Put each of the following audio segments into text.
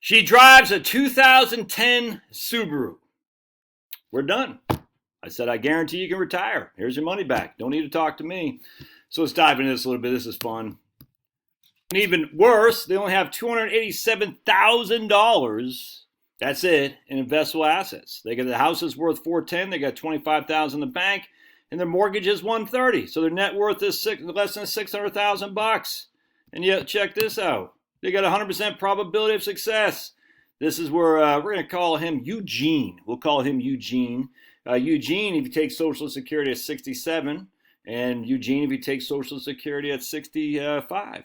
She drives a 2010 Subaru. We're done. I said, I guarantee you can retire. Here's your money back. Don't need to talk to me. So let's dive into this a little bit. This is fun. And even worse, they only have $287,000. That's it in investable assets. They got the house is worth $410. They got $25,000 in the bank, and their mortgage is $130. So their net worth is less than $600,000. And yet, check this out. They got 100% probability of success. This is where we're going to call him Eugene. We'll call him Eugene. Eugene, if you take Social Security at 67, and Eugene, if you take Social Security at 65.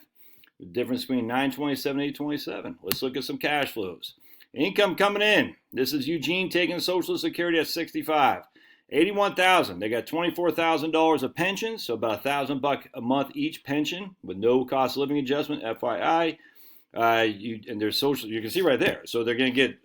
The difference between 927 and 827. Let's look at some cash flows. Income coming in. This is Eugene taking Social Security at 65. 81,000. They got $24,000 of pensions, so about $1,000 a month each pension with no cost of living adjustment. FYI. And their social, you can see right there. So they're going to get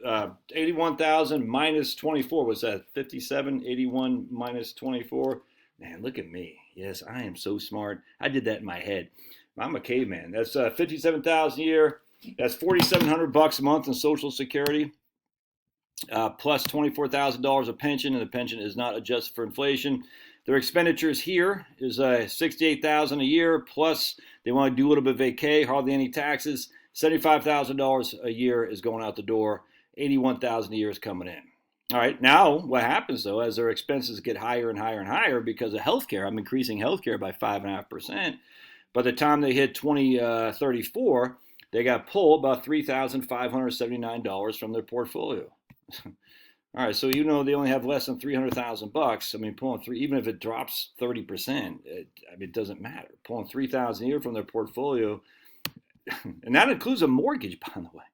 81,000 minus 24. What's that? 57, 81 minus 24. Man, look at me. Yes, I am so smart. I did that in my head. I'm a caveman. That's 57,000 a year. That's $4,700 a month in Social Security, plus $24,000 of pension, and the pension is not adjusted for inflation. Their expenditures here is $68,000 a year, plus they want to do a little bit of vacay, hardly any taxes. $75,000 a year is going out the door. $81,000 a year is coming in. All right, now what happens though, as their expenses get higher and higher and higher because of healthcare, I'm increasing healthcare by 5.5%. By the time they hit 2034, they got pulled about $3,579 from their portfolio. All right, so you know they only have less than $300,000. I mean, pulling three, even if it drops 30%, it doesn't matter. Pulling $3,000 a year from their portfolio, and that includes a mortgage, by the way.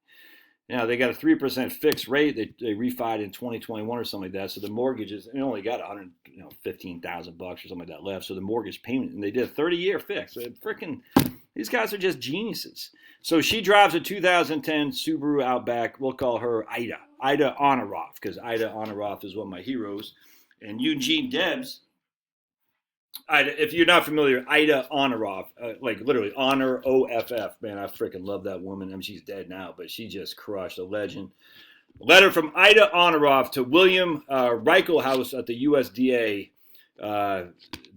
Now they got a 3% fixed rate. They refied in 2021 or something like that. So the mortgages, they only got $15,000 or something like that left. So the mortgage payment, and they did a 30-year fix. These guys are just geniuses. So she drives a 2010 Subaru Outback. We'll call her Ida Honorath, because Ida Honorath is one of my heroes. And Eugene Debs, if you're not familiar, Ida Honorath, like literally Honor OFF, man, I freaking love that woman. I mean, she's dead now, but she just crushed, a legend. Letter from Ida Honorath to William Reichelhaus at the USDA.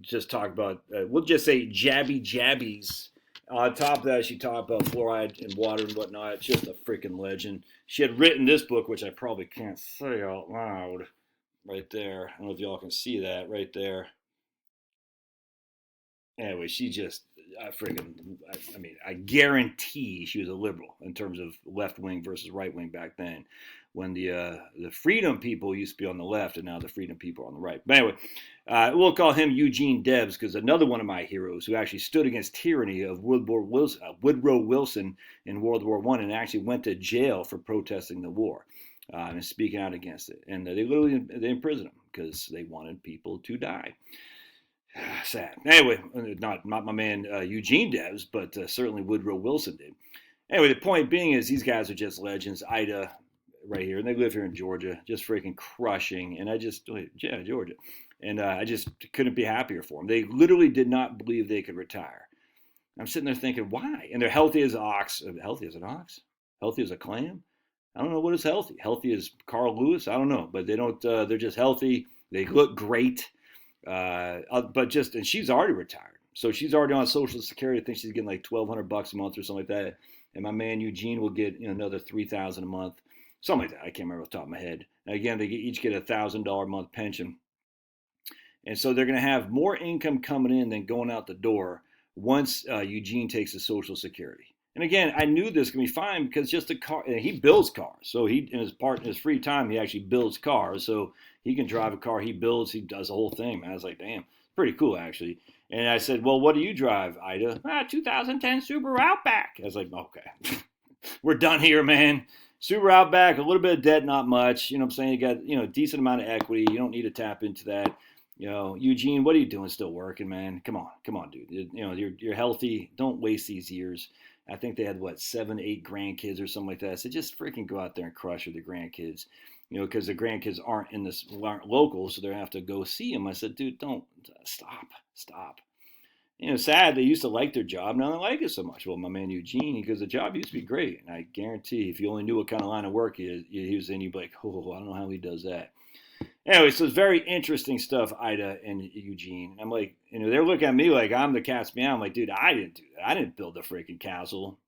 Just talk about, we'll just say jabbies. On top of that, she talked about fluoride in water and whatnot. Just a freaking legend. She had written this book, which I probably can't say out loud, right there. I don't know if y'all can see that right there. Anyway, she just, I guarantee she was a liberal in terms of left wing versus right wing back then, when the freedom people used to be on the left and now the freedom people are on the right. But anyway, we'll call him Eugene Debs, because another one of my heroes who actually stood against tyranny of Woodrow Wilson in World War I and actually went to jail for protesting the war and speaking out against it. And they imprisoned him because they wanted people to die. Sad. Anyway, not my man Eugene Debs, but certainly Woodrow Wilson did. Anyway, the point being is these guys are just legends. Ida, right here, and they live here in Georgia, just freaking crushing. And Georgia. And I just couldn't be happier for them. They literally did not believe they could retire. I'm sitting there thinking, why? And they're healthy as an ox. Healthy as an ox? Healthy as a clam? I don't know what is healthy. Healthy as Carl Lewis? I don't know. But they don't. They're just healthy. They look great. And she's already retired, so she's already on Social Security. I think she's getting like $1,200 a month or something like that. And my man Eugene will get another $3,000 a month, something like that. I can't remember off the top of my head. And again, they each get $1,000 a month pension, and so they're going to have more income coming in than going out the door once Eugene takes the Social Security. And again, I knew this was going to be fine because just a car, and he builds cars. So he, in his free time, he actually builds cars. So he can drive a car he builds. He does the whole thing, man. I was like, damn, pretty cool, actually. And I said, well, what do you drive, Ida? 2010 Subaru Outback. I was like, okay, we're done here, man. Subaru Outback, a little bit of debt, not much. You know what I'm saying? You got, a decent amount of equity. You don't need to tap into that. Eugene, what are you doing? Still working, man? Come on, dude. You're healthy. Don't waste these years. I think they had 7, 8 grandkids or something like that. So just freaking go out there and crush with the grandkids, because the grandkids aren't local, so they have to go see them. I said, dude, don't stop. Sad they used to like their job. Now they don't like it so much. Well, my man Eugene, he goes, the job used to be great. And I guarantee if you only knew what kind of line of work he was in, you'd be like, oh, I don't know how he does that. Anyway, so it's very interesting stuff, Ida and Eugene. And I'm like, they're looking at me like I'm the cat's meow. I'm like, dude, I didn't do that. I didn't build the freaking castle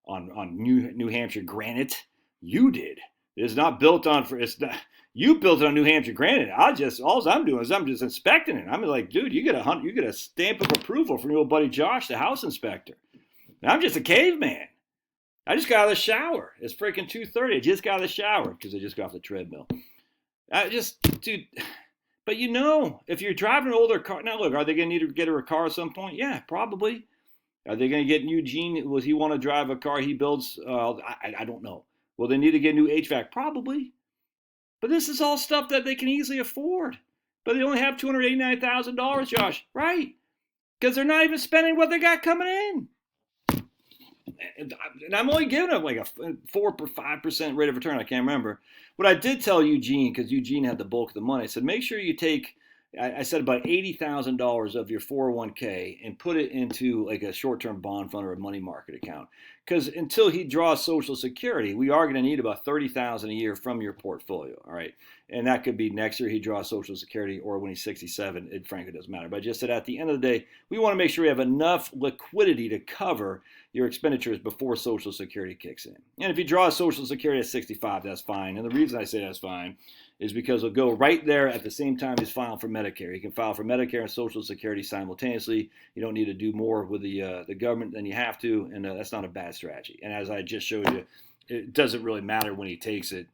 on New Hampshire granite. You did. It's not built on it's not. You built it on New Hampshire granite. All I'm doing is I'm just inspecting it. I'm like, dude, you get a stamp of approval from your old buddy Josh, the house inspector. And I'm just a caveman. I just got out of the shower. It's freaking 2:30. I just got out of the shower because I just got off the treadmill. Dude. But if you're driving an older car, now look, are they going to need to get a car at some point? Yeah, probably. Are they going to get Eugene? Will he want to drive a car he builds? I don't know. Will they need to get new HVAC? Probably. But this is all stuff that they can easily afford. But they only have $289,000, Josh. Right. Because they're not even spending what they got coming in. And I'm only giving them like a 4 or 5% rate of return. I can't remember. What I did tell Eugene, because Eugene had the bulk of the money, I said, make sure you take, I said about $80,000 of your 401k and put it into like a short-term bond fund or a money market account. Because until he draws Social Security, we are going to need about $30,000 a year from your portfolio. All right. And that could be next year he draws Social Security or when he's 67. It frankly doesn't matter. But I just said at the end of the day, we want to make sure we have enough liquidity to cover your expenditures before Social Security kicks in. And if you draw Social Security at 65, that's fine. And the reason I say that's fine is because it'll go right there at the same time he's filing for Medicare. You can file for Medicare and Social Security simultaneously. You don't need to do more with the government than you have to, and that's not a bad strategy. And as I just showed you, it doesn't really matter when he takes it.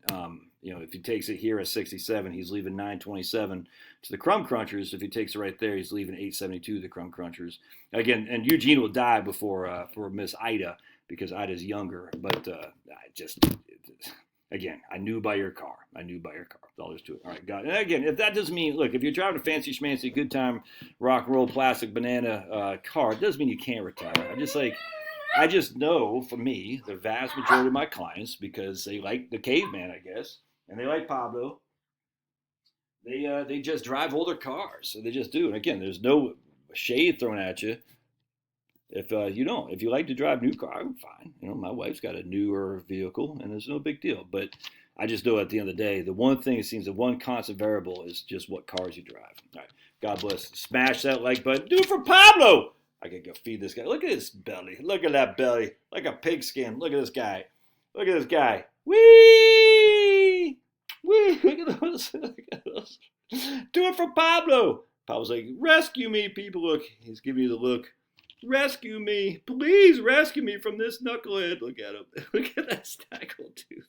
If he takes it here at 67, he's leaving 927 to the crumb crunchers. If he takes it right there, he's leaving 872 to the crumb crunchers. Again, and Eugene will die before for Miss Ida because Ida's younger. But again, I knew by your car. That's all there's to it. All right, got it. And again, if that doesn't mean, look, if you're driving a fancy schmancy, good time, rock and roll, plastic banana car, it doesn't mean you can't retire. I just know, for me, the vast majority of my clients, because they like the caveman, I guess, and they like Pablo, they just drive older cars. So they just do. And again, there's no shade thrown at you. If if you like to drive new car, I'm fine. My wife's got a newer vehicle, and there's no big deal. But I just know at the end of the day, the one thing it seems the one constant variable is just what cars you drive. All right, God bless. Smash that like button. Do it for Pablo. I could go feed this guy. Look at his belly. Look at that belly. Like a pigskin. Look at this guy. Whee! Whee! Look at those. Do it for Pablo. Pablo's like, rescue me, people. Look, he's giving you the look. Rescue me. Please rescue me from this knucklehead. Look at him. Look at that stackled tooth.